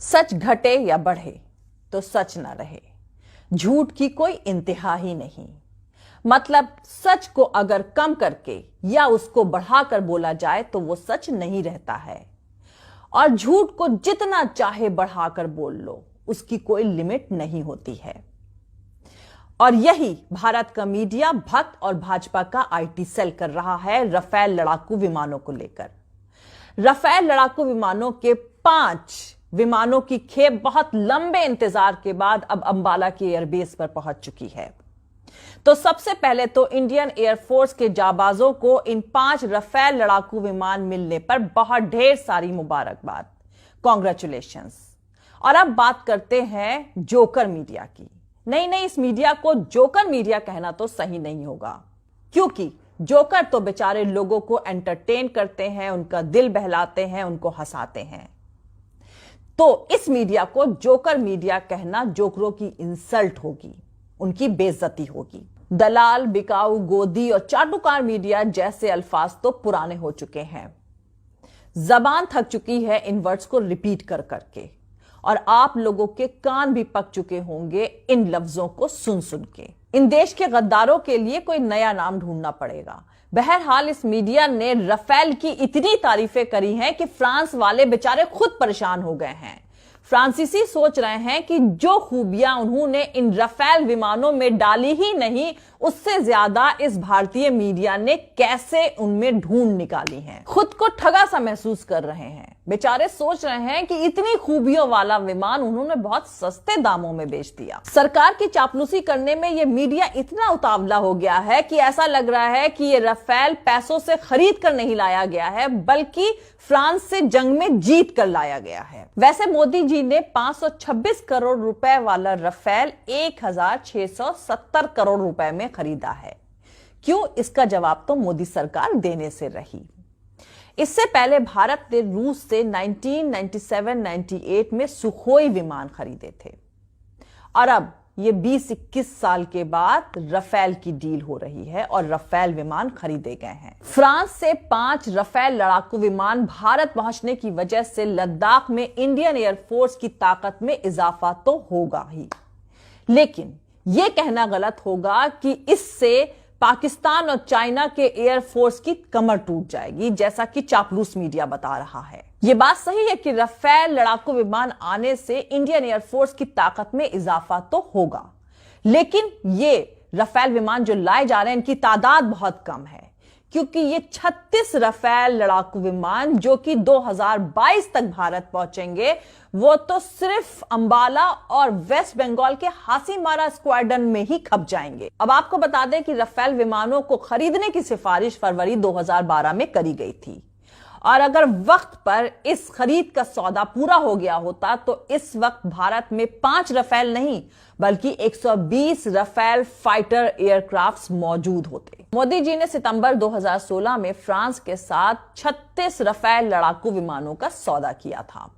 सच घटे या बढ़े तो सच ना रहे, झूठ की कोई इंतहा ही नहीं। मतलब सच को अगर कम करके या उसको बढ़ाकर बोला जाए तो वो सच नहीं रहता है, और झूठ को जितना चाहे बढ़ाकर बोल लो उसकी कोई लिमिट नहीं होती है। और यही भारत का मीडिया भक्त और भाजपा का आईटी सेल कर रहा है राफेल लड़ाकू विमानों को लेकर। राफेल लड़ाकू विमानों के 5 विमानों की खेप बहुत लंबे इंतजार के बाद अब अंबाला की एयरबेस पर पहुंच चुकी है। तो सबसे पहले तो इंडियन एयरफोर्स के जाबाजों को इन 5 राफेल लड़ाकू विमान मिलने पर बहुत ढेर सारी मुबारकबाद, कॉन्ग्रेचुलेशंस। और अब बात करते हैं जोकर मीडिया की। नहीं, इस मीडिया को जोकर मीडिया कहना तो सही नहीं होगा, क्योंकि जोकर तो बेचारे लोगों को एंटरटेन करते हैं, उनका दिल बहलाते हैं, उनको हंसाते हैं। तो इस मीडिया को जोकर मीडिया कहना जोकरों की इंसल्ट होगी, उनकी बेइज्जती होगी। दलाल, बिकाऊ, गोदी और चाटुकार मीडिया जैसे अल्फाज तो पुराने हो चुके हैं। जबान थक चुकी है इन वर्ड्स को रिपीट कर करके, और आप लोगों के कान भी पक चुके होंगे इन लफ्जों को सुन सुन के। इन देश के गद्दारों के लिए कोई नया नाम ढूंढना पड़ेगा। बहरहाल इस मीडिया ने राफेल की इतनी तारीफें करी हैं कि फ्रांस वाले बेचारे खुद परेशान हो गए हैं। फ्रांसीसी सोच रहे हैं कि जो खूबियां उन्होंने इन राफेल विमानों में डाली ही नहीं, उससे ज्यादा इस भारतीय मीडिया ने कैसे उनमें ढूंढ निकाली हैं। खुद को ठगा सा महसूस कर रहे हैं। बेचारे सोच रहे हैं कि इतनी खूबियों वाला विमान उन्होंने बहुत सस्ते दामों में बेच दिया। सरकार की चापलूसी करने में यह मीडिया इतना उतावला हो गया है कि ऐसा लग रहा है कि यह राफेल पैसों से खरीद कर नहीं लाया गया है, बल्कि फ्रांस से जंग में जीत कर लाया गया है। वैसे मोदी जी ने 526 करोड़ रुपए वाला राफेल 1670 करोड़ रुपए में खरीदा है। क्यों? इसका जवाब तो मोदी सरकार देने से रही। इससे पहले भारत ने रूस से 1997-98 में सुखोई विमान खरीदे थे, और अब ये 20-21 साल के बाद राफेल की डील हो रही है और राफेल विमान खरीदे गए हैं। फ्रांस से 5 राफेल लड़ाकू विमान भारत पहुंचने की वजह से लद्दाख में इंडियन एयरफोर्स की ताकत में इजाफा तो होगा ही, लेकिन यह कहना गलत होगा कि इससे पाकिस्तान और चाइना के एयरफोर्स की कमर टूट जाएगी, जैसा कि चापलूस मीडिया बता रहा है। यह बात सही है कि राफेल लड़ाकू विमान आने से इंडियन एयरफोर्स की ताकत में इजाफा तो होगा, लेकिन ये राफेल विमान जो लाए जा रहे हैं इनकी तादाद बहुत कम है, क्योंकि ये 36 राफेल लड़ाकू विमान जो कि 2022 तक भारत पहुंचेंगे, वो तो सिर्फ अंबाला और वेस्ट बंगाल के हासीमारा स्क्वाड्रन में ही खप जाएंगे। अब आपको बता दें कि राफेल विमानों को खरीदने की सिफारिश फरवरी 2012 में करी गई थी, और अगर वक्त पर इस खरीद का सौदा पूरा हो गया होता तो इस वक्त भारत में 5 राफेल नहीं बल्कि 120 राफेल फाइटर एयरक्राफ्ट्स मौजूद होते। मोदी जी ने सितंबर 2016 में फ्रांस के साथ 36 राफेल लड़ाकू विमानों का सौदा किया था,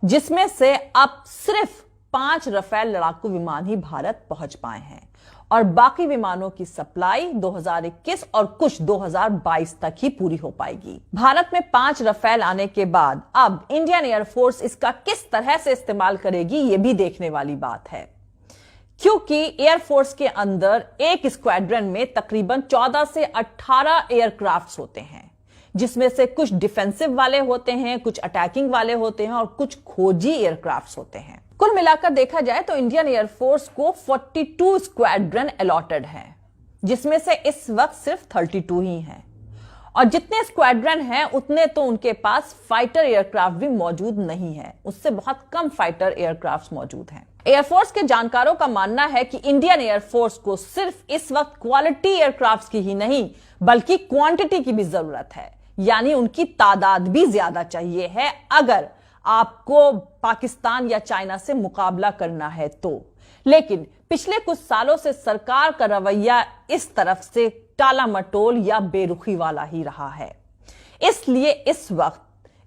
जिसमें से अब सिर्फ 5 राफेल लड़ाकू विमान ही भारत पहुंच पाए हैं, और बाकी विमानों की सप्लाई 2021 और कुछ 2022 तक ही पूरी हो पाएगी। भारत में 5 राफेल आने के बाद अब इंडियन एयरफोर्स इसका किस तरह से इस्तेमाल करेगी, यह भी देखने वाली बात है, क्योंकि एयरफोर्स के अंदर एक स्क्वाड्रन में तकरीबन 14 से 18 एयरक्राफ्ट्स होते हैं, जिसमें से कुछ डिफेंसिव वाले होते हैं, कुछ अटैकिंग वाले होते हैं और कुछ खोजी एयरक्राफ्ट्स होते हैं। कुल मिलाकर देखा जाए तो इंडियन एयरफोर्स को 42 स्क्वाड्रन अलॉटेड है, जिसमें से इस वक्त सिर्फ 32 ही हैं, और जितने स्क्वाड्रन हैं उतने तो उनके पास फाइटर एयरक्राफ्ट भी मौजूद नहीं है, उससे बहुत कम फाइटर एयरक्राफ्ट मौजूद हैं। एयरफोर्स के जानकारों का मानना है कि इंडियन एयरफोर्स को सिर्फ इस वक्त क्वालिटी एयरक्राफ्ट की ही नहीं बल्कि क्वांटिटी की भी जरूरत है, यानी उनकी तादाद भी ज्यादा चाहिए है अगर आपको पाकिस्तान या चाइना से मुकाबला करना है तो। लेकिन पिछले कुछ सालों से सरकार का रवैया इस तरफ से टाला मटोल या बेरुखी वाला ही रहा है, इसलिए इस वक्त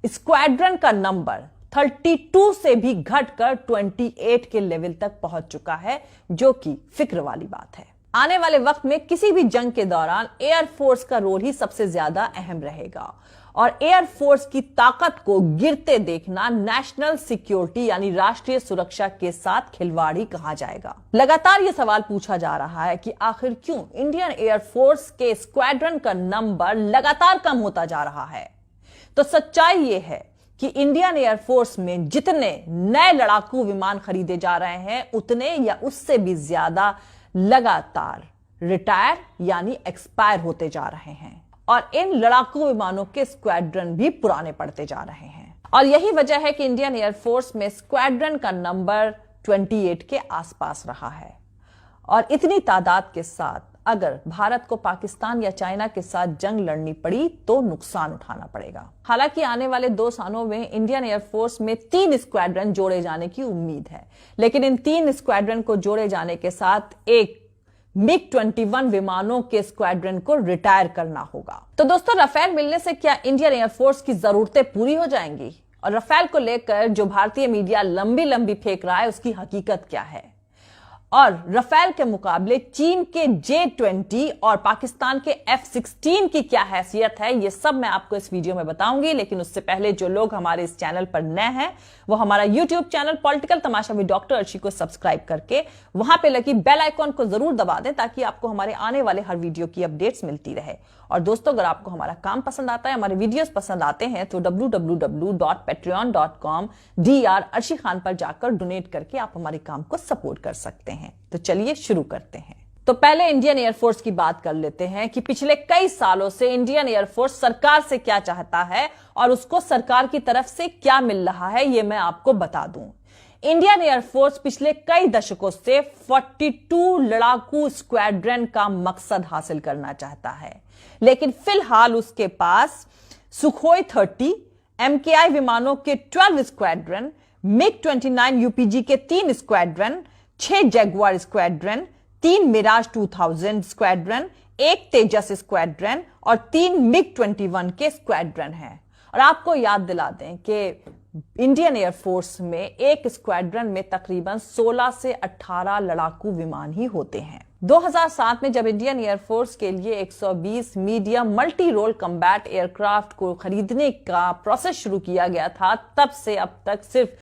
स्क्वाड्रन का नंबर 32 से भी घटकर 28 के लेवल तक पहुंच चुका है, जो कि फिक्र वाली बात है। आने वाले वक्त में किसी भी जंग के दौरान एयरफोर्स का रोल ही सबसे ज्यादा अहम रहेगा, और एयरफोर्स की ताकत को गिरते देखना नेशनल सिक्योरिटी यानी राष्ट्रीय सुरक्षा के साथ खिलवाड़ ही कहा जाएगा। लगातार यह सवाल पूछा जा रहा है कि आखिर क्यों इंडियन एयरफोर्स के स्क्वाड्रन का नंबर लगातार कम होता जा रहा है। तो सच्चाई यह है कि इंडियन एयरफोर्स में जितने नए लड़ाकू विमान खरीदे जा रहे हैं उतने या उससे भी ज्यादा लगातार रिटायर यानी एक्सपायर होते जा रहे हैं और इन लड़ाकू विमानों के स्क्वाड्रन भी पुराने पड़ते जा रहे हैं। और यही वजह है कि इंडियन एयरफोर्स में स्क्वाड्रन का नंबर 28 के आसपास रहा है। और इतनी तादाद के साथ अगर भारत को पाकिस्तान या चाइना के साथ जंग लड़नी पड़ी तो नुकसान उठाना पड़ेगा। हालांकि आने वाले 2 सालों में इंडियन एयरफोर्स में 3 स्क्वाड्रन जोड़े जाने की उम्मीद है, लेकिन इन 3 स्क्वाड्रन को जोड़े जाने के साथ एक MiG-21 विमानों के स्क्वाड्रन को रिटायर करना होगा। तो दोस्तों, राफेल मिलने से क्या इंडियन एयरफोर्स की जरूरतें पूरी हो जाएंगी? और राफेल को लेकर जो भारतीय मीडिया लंबी लंबी फेंक रहा है उसकी हकीकत क्या है? और राफेल के मुकाबले चीन के J-20 और पाकिस्तान के F-16 की क्या हैसियत है, यह सब मैं आपको इस वीडियो में बताऊंगी। लेकिन उससे पहले जो लोग हमारे इस चैनल पर नए हैं वो हमारा YouTube channel political Tamasha with doctor Arshi को सब्सक्राइब करके वहां पे लगी बेल आइकॉन को जरूर दबा दें ताकि आपको हमारे आने वाले हर वीडियो की अपडेट्स मिलती रहे। और दोस्तों, अगर आपको हमारा काम पसंद आता है, हमारे वीडियोस पसंद आते हैं तो www.patreon.com/Dr Arshi Khan पर जाकर डोनेट करके आप हमारे काम को सपोर्ट कर सकते हैं। तो चलिए शुरू करते हैं। तो पहले इंडियन एयरफोर्स की बात कर लेते हैं कि पिछले कई सालों से इंडियन एयरफोर्स सरकार से क्या चाहता है और उसको सरकार की तरफ से क्या मिल रहा है, यह मैं आपको बता दूं। इंडियन एयरफोर्स पिछले कई दशकों से 42 लड़ाकू स्क्वाड्रन का मकसद हासिल करना चाहता है, लेकिन फिलहाल उसके पास सुखोई 30, MKI विमानों के 12 स्क्वाड्रन, MiG-29 UPG के 3 squadron, 6 Jaguar squadron, 3 Mirage 2000 squadron, 1 Tejas squadron और 3 MiG-21 के स्क्वाड्रन हैं। और आपको याद दिला दें कि इंडियन एयरफोर्स में एक स्क्वाड्रन में तकरीबन 16 से 18 लड़ाकू विमान ही होते हैं। 2007 में जब इंडियन एयरफोर्स के लिए 120 medium multi role combat aircraft को खरीदने का प्रोसेस शुरू किया गया था, तब से अब तक सिर्फ